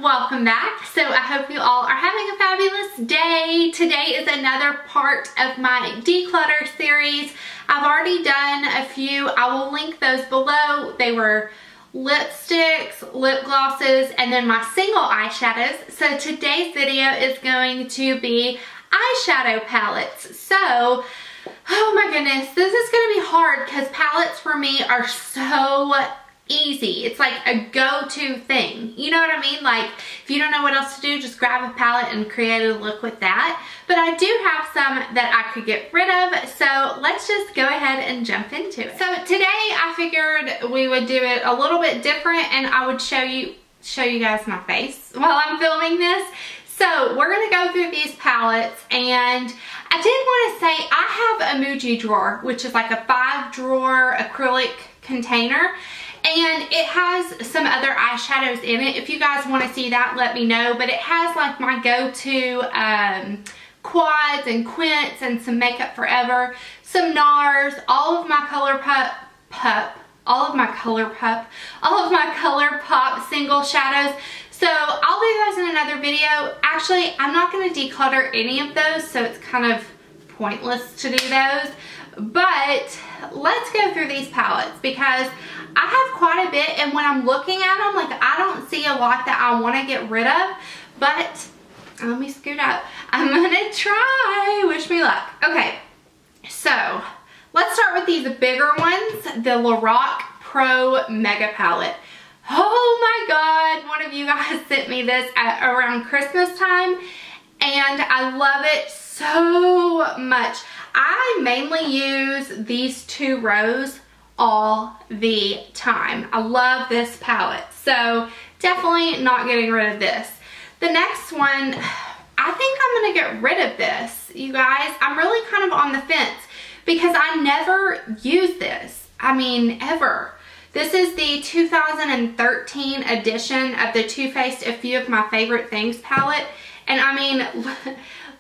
welcome back. So I hope you all are having a fabulous day. Today is another part of my declutter series. I've already done a few. I will link those below. They were lipsticks, lip glosses, and then my single eyeshadows. So today's video is going to be eyeshadow palettes. So, oh my goodness, this is going to be hard because palettes for me are so easy. It's like a go-to thing. You know what I mean? Like, if you don't know what else to do, just grab a palette and create a look with that. But I do have some that I could get rid of, so let's just go ahead and jump into it. So today I figured we would do it a little bit different, and I would show you guys my face while I'm filming this. So we're gonna go through these palettes, and I did want to say I have a Muji drawer, which is like a 5-drawer acrylic container. And it has some other eyeshadows in it. If you guys want to see that, let me know. But it has like my go-to quads and quints and some Makeup Forever, some NARS, all of my ColourPop single shadows. So I'll do those in another video. Actually, I'm not going to declutter any of those, so it's kind of pointless to do those. But let's go through these palettes because I have quite a bit, and when I'm looking at them, like, I don't see a lot that I want to get rid of, but let me scoot up. I'm gonna try. Wish me luck. Okay, so let's start with these bigger ones, the Lorac Pro Mega Palette. Oh my god, one of you guys sent me this around Christmas time, and I love it so much. I mainly use these 2 rows all the time. I love this palette, so definitely not getting rid of this. The next one, I think I'm gonna get rid of this, you guys. I'm really kind of on the fence because I never use this. I mean, ever. This is the 2013 edition of the Too Faced A Few of My Favorite Things palette, and I mean,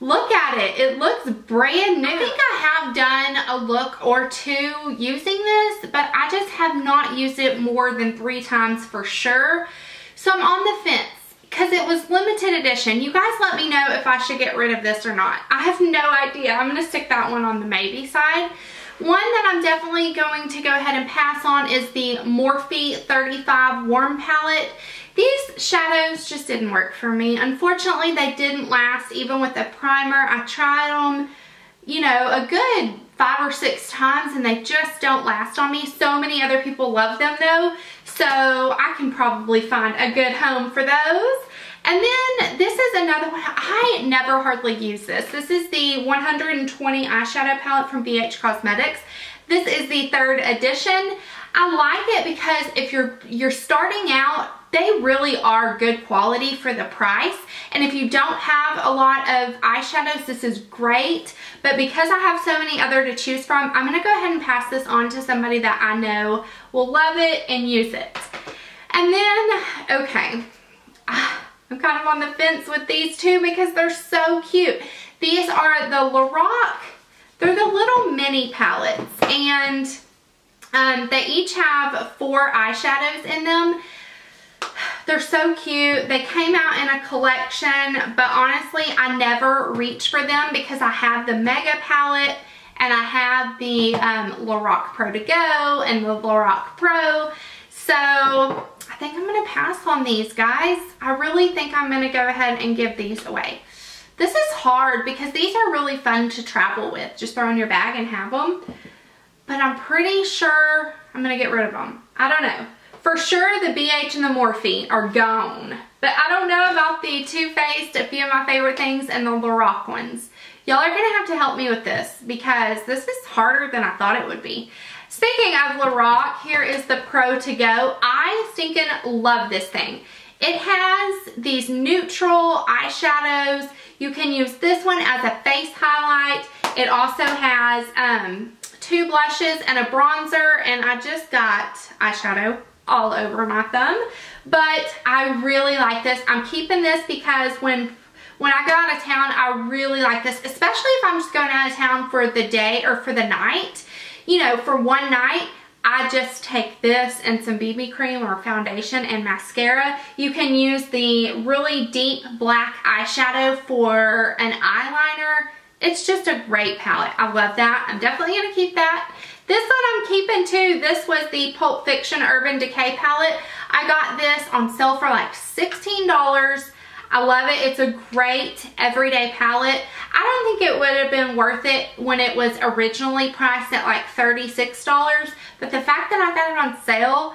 look at it. It looks brand new. I think I have done a look or 2 using this, but I just have not used it more than 3 times for sure. So I'm on the fence because it was limited edition. You guys let me know if I should get rid of this or not. I have no idea. I'm going to stick that one on the maybe side. One that I'm definitely going to go ahead and pass on is the Morphe 35 Warm Palette. These shadows just didn't work for me. Unfortunately, they didn't last even with a primer. I tried them, you know, a good 5 or 6 times, and they just don't last on me. So many other people love them though, so I can probably find a good home for those. And then this is another one. I never hardly use this. This is the 120 eyeshadow palette from BH Cosmetics. This is the 3rd edition. I like it because if you're starting out, they really are good quality for the price. And if you don't have a lot of eyeshadows, this is great. But because I have so many other to choose from, I'm going to go ahead and pass this on to somebody that I know will love it and use it. And then, okay, I'm kind of on the fence with these 2 because they're so cute. These are the Lorac. They're the little mini palettes, and they each have 4 eyeshadows in them. They're so cute. They came out in a collection, but honestly, I never reach for them because I have the Mega palette and I have the Lorac Pro to Go and the Lorac Pro. So I think I'm going to pass on these, guys. I really think I'm going to go ahead and give these away. This is hard because these are really fun to travel with. Just throw in your bag and have them. But I'm pretty sure I'm going to get rid of them. I don't know. For sure, the BH and the Morphe are gone. But I don't know about the Too Faced, A Few of My Favorite Things, and the Lorac ones. Y'all are going to have to help me with this because this is harder than I thought it would be. Speaking of Lorac, here is the Pro to Go. I stinking love this thing. It has these neutral eyeshadows. You can use this one as a face highlight. It also has 2 blushes and a bronzer, and I just got eyeshadow all over my thumb, but I really like this. I'm keeping this because when I go out of town, I really like this, especially if I'm just going out of town for the day or for the night. You know, for one night, I just take this and some BB cream or foundation and mascara. You can use the really deep black eyeshadow for an eyeliner. It's just a great palette. I love that. I'm definitely going to keep that. This one I'm keeping too. This was the Pulp Fiction Urban Decay palette. I got this on sale for like $16. I love it. It's a great everyday palette. I don't think it would have been worth it when it was originally priced at like $36, but the fact that I got it on sale,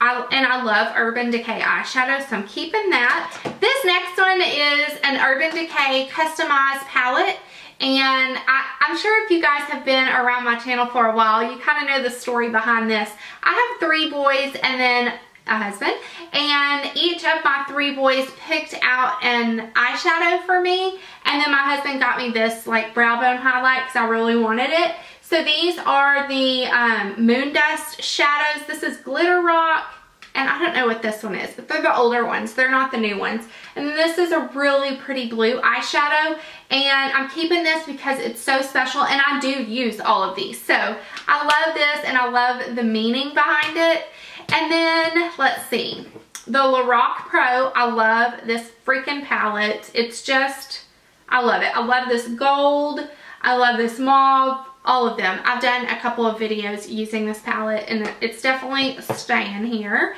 and I love Urban Decay eyeshadow, so I'm keeping that. This next one is an Urban Decay customized palette, and I'm sure if you guys have been around my channel for a while, you kind of know the story behind this. I have 3 boys and then a husband, and each of my 3 boys picked out an eyeshadow for me, and then my husband got me this like brow bone highlight because I really wanted it. So these are the Moon Dust shadows. This is Glitter Rock, and I don't know what this one is, but they're the older ones. They're not the new ones. And this is a really pretty blue eyeshadow, and I'm keeping this because it's so special, and I do use all of these. So I love this, and I love the meaning behind it. And then, let's see, the Lorac Pro. I love this freaking palette. It's just, I love it. I love this gold. I love this mauve. All of them. I've done a couple of videos using this palette, and it's definitely staying here.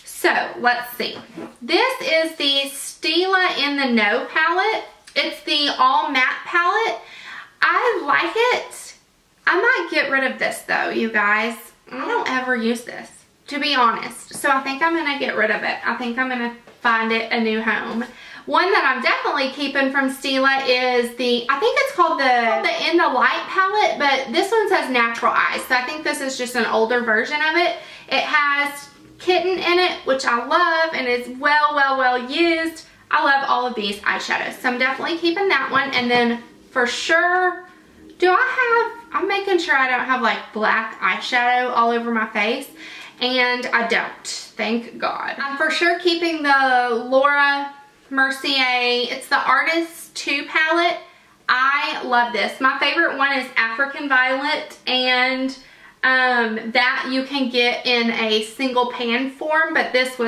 So, let's see. This is the Stila in the Know palette. It's the all matte palette. I like it. I might get rid of this though, you guys. I don't ever use this, to be honest. So I think I'm going to get rid of it. I think I'm going to find it a new home. One that I'm definitely keeping from Stila is the, I think it's called the In the Light palette, but this one says Natural Eyes. So I think this is just an older version of it. It has Kitten in it, which I love, and is well used. I love all of these eyeshadows. So I'm definitely keeping that one. And then for sure, I'm making sure I don't have like black eyeshadow all over my face. And I don't, thank God. I'm for sure keeping the Laura Mercier, it's the Artist 2 palette. I love this. My favorite one is African Violet, and that you can get in a single pan form, but this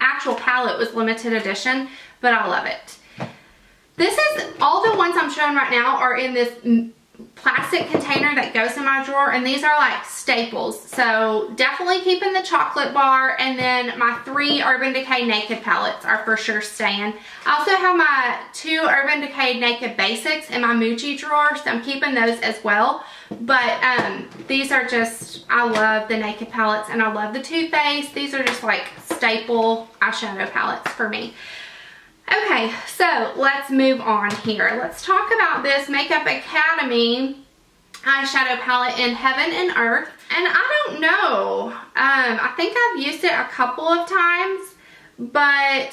actual palette was limited edition, but I love it. This is, all the ones I'm showing right now are in this plastic container that goes in my drawer, and these are like staples. So definitely keeping the chocolate bar, and then my 3 Urban Decay Naked palettes are for sure staying. I also have my 2 Urban Decay Naked Basics in my Muji drawer, so I'm keeping those as well. But these are just, I love the Naked palettes, and I love the Too Faced. These are just like staple eyeshadow palettes for me. Okay, so let's move on here. Let's talk about this Makeup Academy eyeshadow palette in Heaven and Earth. And I don't know, I think I've used it a couple of times, but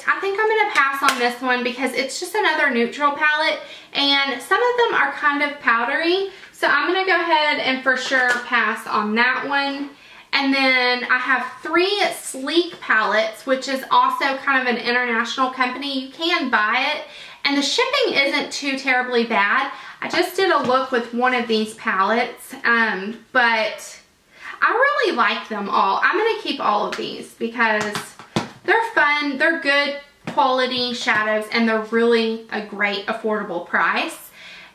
I think I'm going to pass on this one because it's just another neutral palette, and some of them are kind of powdery. So I'm going to go ahead and for sure pass on that one. And then I have 3 Sleek palettes, which is also kind of an international company. You can buy it, and the shipping isn't too terribly bad. I just did a look with one of these palettes, but I really like them all. I'm going to keep all of these because they're fun, they're good quality shadows, and they're really a great affordable price.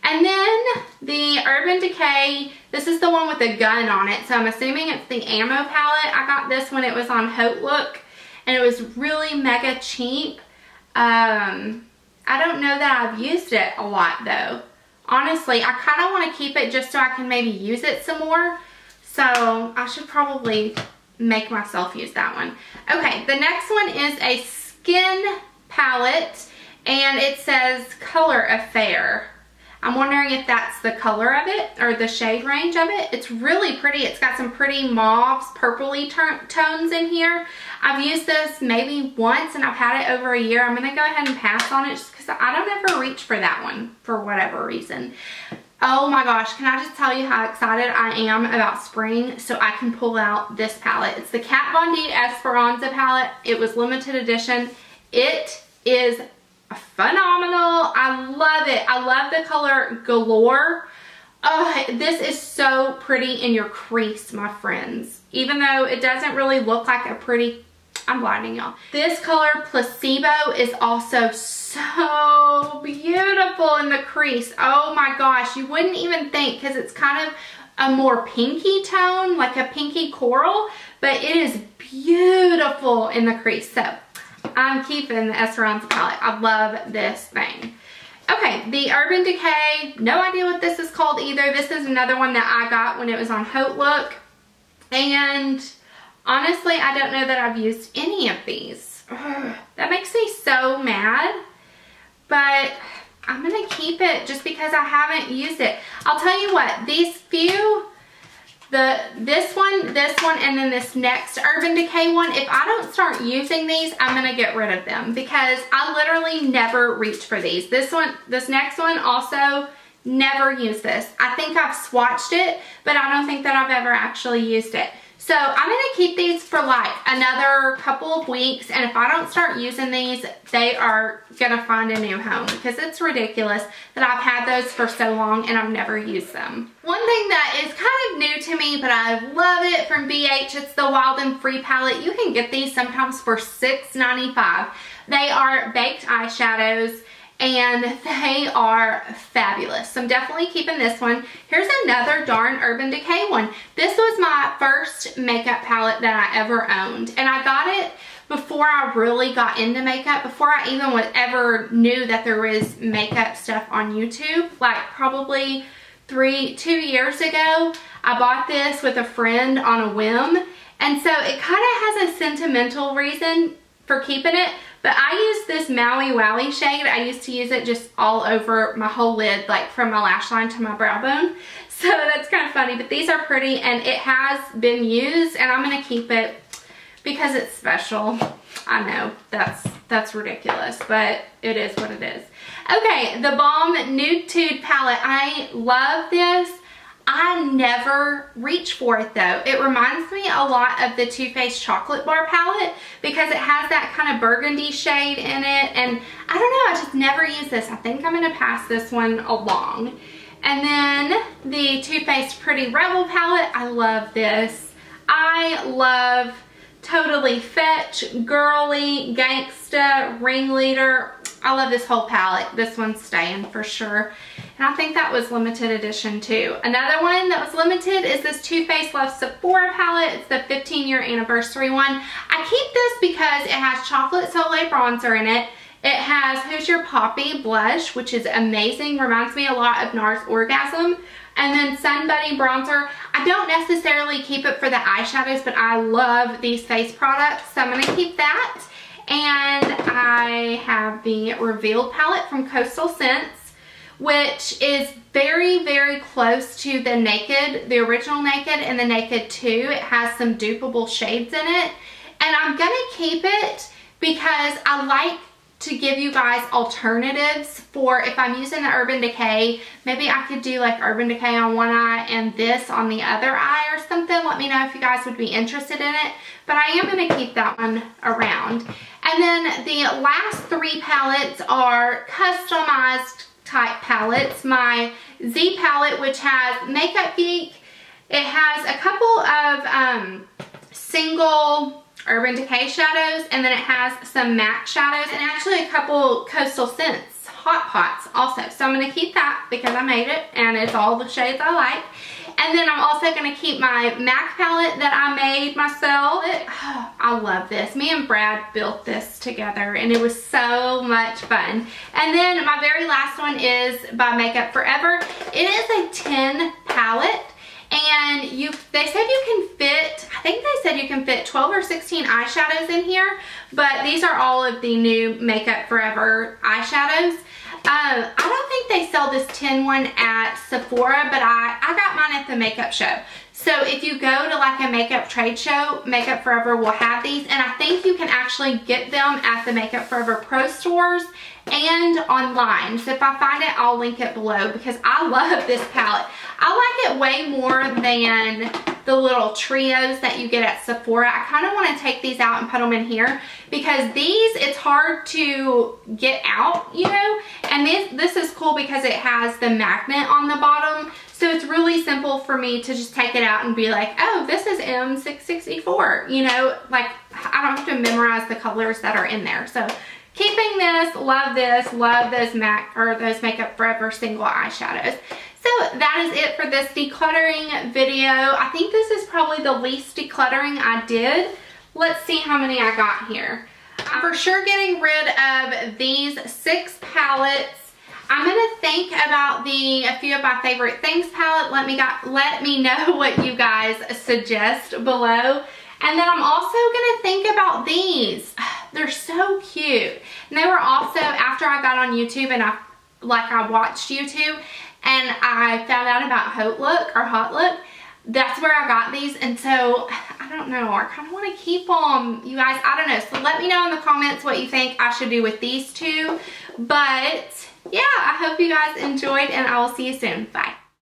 And then the Urban Decay, this is the one with the gun on it, so I'm assuming it's the Ammo palette. I got this when it was on Haute Look, and it was really mega cheap. I don't know that I've used it a lot though. Honestly, I kind of want to keep it just so I can maybe use it some more. So I should probably make myself use that one. Okay, the next one is a Skin palette, and it says Color Affair. I'm wondering if that's the color of it or the shade range of it. It's really pretty. It's got some pretty mauves, purpley tones in here. I've used this maybe once, and I've had it over a year. I'm going to go ahead and pass on it just because I don't ever reach for that one for whatever reason. Oh my gosh, can I just tell you how excited I am about spring so I can pull out this palette. It's the Kat Von D Esperanza palette. It was limited edition. It is phenomenal. I love it. I love the color Galore. Oh, this is so pretty in your crease, my friends. even though it doesn't really look like a pretty, I'm blinding y'all. This color Placebo is also so beautiful in the crease. Oh my gosh, you wouldn't even think, because it's kind of a more pinky tone, like a pinky coral, but it is beautiful in the crease. So I'm keeping the Esperanza palette. I love this thing. Okay, the Urban Decay, no idea what this is called either. This is another one that I got when it was on Haute Look. And honestly, I don't know that I've used any of these. Ugh, that makes me so mad. But I'm going to keep it just because I haven't used it. I'll tell you what, these few, this one, and then this next Urban Decay one, if I don't start using these, I'm going to get rid of them because I literally never reach for these. This next one also, never use this. I think I've swatched it, but I don't think that I've ever actually used it. So I'm going to keep these for like another couple of weeks, and if I don't start using these, they are going to find a new home because it's ridiculous that I've had those for so long and I've never used them. One thing that is kind of new to me, but I love it from BH, it's the Wild and Free palette. You can get these sometimes for $6.95. They are baked eyeshadows, and they are fabulous. So I'm definitely keeping this one. Here's another darn Urban Decay one. This was my first makeup palette that I ever owned, and I got it before I really got into makeup, before I even ever knew that there was makeup stuff on YouTube. Like probably 2 years ago, I bought this with a friend on a whim, and so it kind of has a sentimental reason for keeping it. But I use this Maui Wowie shade. I used to use it just all over my whole lid, like from my lash line to my brow bone. So that's kind of funny, but these are pretty and it has been used, and I'm gonna keep it because it's special. I know, that's ridiculous, but it is what it is. Okay, the Balm Nude Tude palette. I love this. I never reach for it though. It reminds me a lot of the Too Faced Chocolate Bar palette because it has that kind of burgundy shade in it, and I don't know, I just never use this. I think I'm gonna pass this one along. And then the Too Faced Pretty Rebel palette. I love this. I love Totally Fetch, Girly, Gangsta, Ringleader. I love this whole palette. This one's staying for sure. And I think that was limited edition too. Another one that was limited is this Too Faced Love Sephora palette. It's the 15-year anniversary one. I keep this because it has Chocolate Soleil bronzer in it. It has Who's Your Poppy blush, which is amazing. Reminds me a lot of NARS Orgasm. And then Sun Buddy bronzer. I don't necessarily keep it for the eyeshadows, but I love these face products, so I'm going to keep that. And I have the Revealed palette from Coastal Scents, which is very, very close to the Naked, the original Naked and the Naked 2. It has some dupable shades in it. And I'm going to keep it because I like to give you guys alternatives for if I'm using the Urban Decay. Maybe I could do like Urban Decay on one eye and this on the other eye or something. Let me know if you guys would be interested in it. But I am going to keep that one around. And then the last 3 palettes are customized type palettes. My Z palette, which has Makeup Geek. It has a couple of single Urban Decay shadows, and then it has some MAC shadows, and actually a couple Coastal Scents Hot Pots also. So I'm going to keep that because I made it, and it's all the shades I like. And then I'm also going to keep my MAC palette that I made myself. I love this. Me and Brad built this together, and it was so much fun. And then my very last one is by Makeup Forever. It is a 10 palette. And they said you can fit, I think they said you can fit 12 or 16 eyeshadows in here, but these are all of the new Makeup Forever eyeshadows. I don't think they sell this 10 one at Sephora, but I got mine at the makeup show. So if you go to like a makeup trade show, Makeup Forever will have these, and I think you can actually get them at the Makeup Forever Pro stores and online. So if I find it, I'll link it below because I love this palette. I like it way more than the little trios that you get at Sephora. I kind of want to take these out and put them in here because these, it's hard to get out, you know, And this is cool because it has the magnet on the bottom. So it's really simple for me to just take it out and be like, oh, this is M664. You know, like I don't have to memorize the colors that are in there. So keeping this, love those those Makeup Forever single eyeshadows. So that is it for this decluttering video. I think this is probably the least decluttering I did. Let's see how many I got here. I'm for sure getting rid of these 6 palettes. I'm gonna think about a few of my favorite things palette. Let me know what you guys suggest below. And then I'm also gonna think about these. They're so cute. And they were also, after I got on YouTube and I watched YouTube and I found out about Hot Look, that's where I got these. And so, I don't know, I kind of want to keep them. You guys, I don't know. So let me know in the comments what you think I should do with these two. But yeah, I hope you guys enjoyed and I will see you soon. Bye.